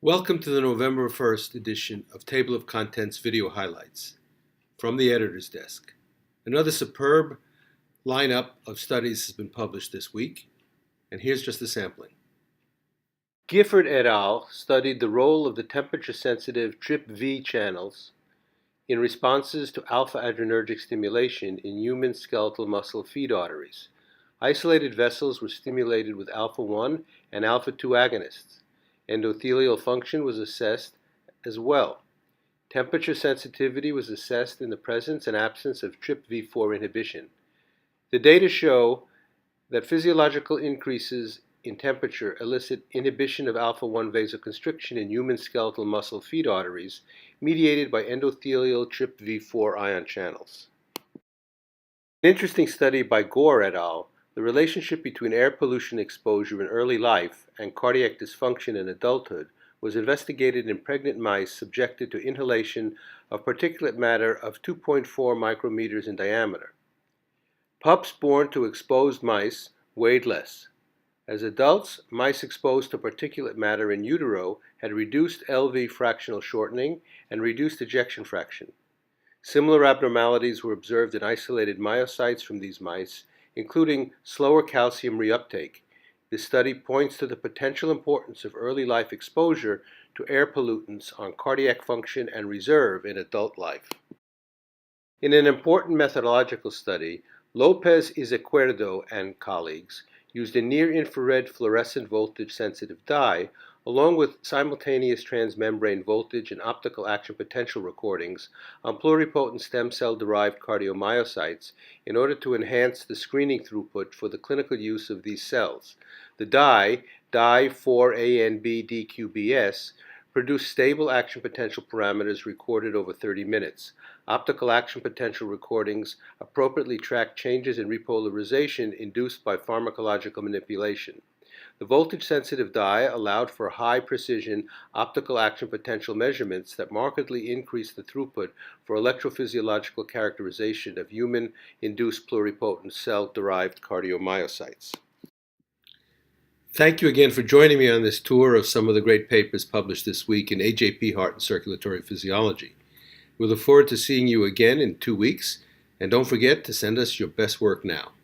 Welcome to the November 1st edition of Table of Contents Video Highlights from the editor's desk. Another superb lineup of studies has been published this week, and here's just a sampling. Gifford et al. Studied the role of the temperature-sensitive TRPV channels in responses to alpha-adrenergic stimulation in human skeletal muscle feed arteries. Isolated vessels were stimulated with alpha-1 and alpha-2 agonists. Endothelial function was assessed as well. Temperature sensitivity was assessed in the presence and absence of TRPV4 inhibition. The data show that physiological increases in temperature elicit inhibition of alpha-1 vasoconstriction in human skeletal muscle feed arteries mediated by endothelial TRPV4 ion channels. An interesting study by Gore et al. The relationship between air pollution exposure in early life and cardiac dysfunction in adulthood was investigated in pregnant mice subjected to inhalation of particulate matter of 2.4 micrometers in diameter. Pups born to exposed mice weighed less. As adults, mice exposed to particulate matter in utero had reduced LV fractional shortening and reduced ejection fraction. Similar abnormalities were observed in isolated myocytes from these mice, including slower calcium reuptake. This study points to the potential importance of early life exposure to air pollutants on cardiac function and reserve in adult life. In an important methodological study, Lopez Izquierdo and colleagues used a near-infrared fluorescent voltage-sensitive dye along with simultaneous transmembrane voltage and optical action potential recordings on pluripotent stem cell-derived cardiomyocytes in order to enhance the screening throughput for the clinical use of these cells. The dye 4ANB-DQBS, produced stable action potential parameters recorded over 30 minutes. Optical action potential recordings appropriately track changes in repolarization induced by pharmacological manipulation. The voltage-sensitive dye allowed for high-precision optical action potential measurements that markedly increased the throughput for electrophysiological characterization of human-induced pluripotent cell-derived cardiomyocytes. Thank you again for joining me on this tour of some of the great papers published this week in AJP-Heart and Circulatory Physiology. We look forward to seeing you again in 2 weeks, and don't forget to send us your best work now.